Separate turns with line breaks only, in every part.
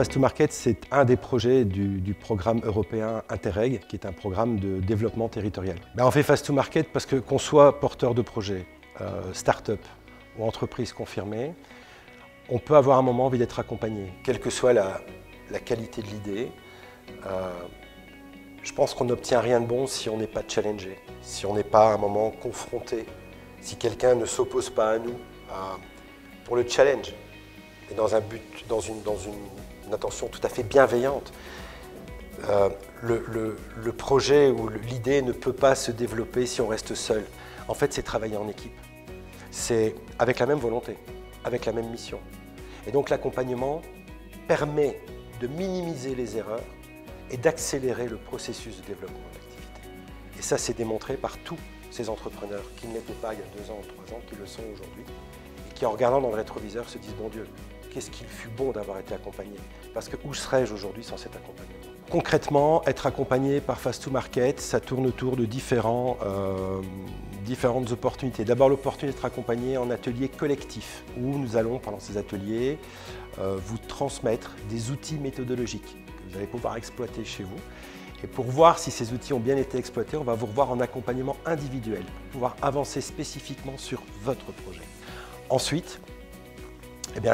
Fast to Market, c'est un des projets du programme européen Interreg, qui est un programme de développement territorial. On fait Fast to Market parce que qu'on soit porteur de projet, start-up ou entreprise confirmée, on peut avoir un moment envie d'être accompagné, quelle que soit la qualité de l'idée. Je pense qu'on n'obtient rien de bon si on n'est pas challengé, si on n'est pas à un moment confronté, si quelqu'un ne s'oppose pas à nous pour le challenge et dans un but, dans une intention tout à fait bienveillante. Le projet ou l'idée ne peut pas se développer si on reste seul. En fait, c'est travailler en équipe. C'est avec la même volonté, avec la même mission. Et donc l'accompagnement permet de minimiser les erreurs et d'accélérer le processus de développement de l'activité. Et ça, c'est démontré par tous ces entrepreneurs qui ne l'étaient pas il y a 2 ans ou 3 ans, qui le sont aujourd'hui, et qui en regardant dans le rétroviseur se disent « Bon Dieu, qu'est-ce qu'il fut bon d'avoir été accompagné ?» Parce que où serais-je aujourd'hui sans cet accompagnement? Concrètement, être accompagné par Fast to Market, ça tourne autour de différentes opportunités. D'abord, l'opportunité d'être accompagné en atelier collectif, où nous allons, pendant ces ateliers, vous transmettre des outils méthodologiques que vous allez pouvoir exploiter chez vous. Et pour voir si ces outils ont bien été exploités, on va vous revoir en accompagnement individuel, pour pouvoir avancer spécifiquement sur votre projet. Ensuite,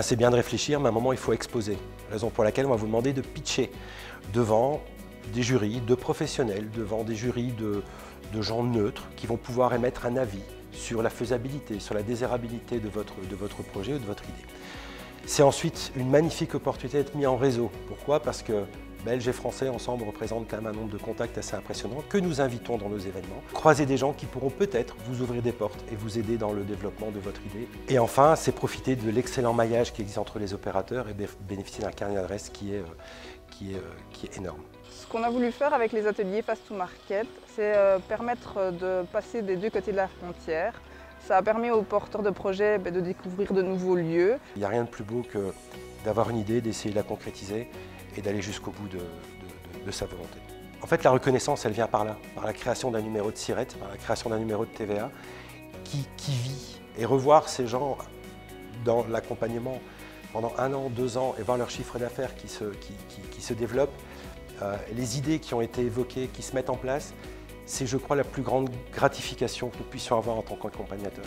c'est bien de réfléchir, mais à un moment, il faut exposer. Raison pour laquelle on va vous demander de pitcher devant des jurys de professionnels, devant des jurys de gens neutres qui vont pouvoir émettre un avis sur la faisabilité, sur la désirabilité de votre projet ou de votre idée. C'est ensuite une magnifique opportunité d'être mis en réseau. Pourquoi? Parce que Belges et Français ensemble représentent quand même un nombre de contacts assez impressionnant que nous invitons dans nos événements. Croiser des gens qui pourront peut-être vous ouvrir des portes et vous aider dans le développement de votre idée. Et enfin, c'est profiter de l'excellent maillage qui existe entre les opérateurs et bénéficier d'un carnet d'adresses qui est énorme.
Ce qu'on a voulu faire avec les ateliers Fast to Market, c'est permettre de passer des 2 côtés de la frontière. Ça a permis aux porteurs de projets de découvrir de nouveaux lieux.
Il n'y a rien de plus beau que d'avoir une idée, d'essayer de la concrétiser et d'aller jusqu'au bout de sa volonté. En fait, la reconnaissance, elle vient par là, par la création d'un numéro de SIRET, par la création d'un numéro de TVA qui vit. Et revoir ces gens dans l'accompagnement pendant 1 an, 2 ans et voir leur chiffre d'affaires qui se développe, les idées qui ont été évoquées, qui se mettent en place, c'est, je crois, la plus grande gratification que nous puissions avoir en tant qu'accompagnateur.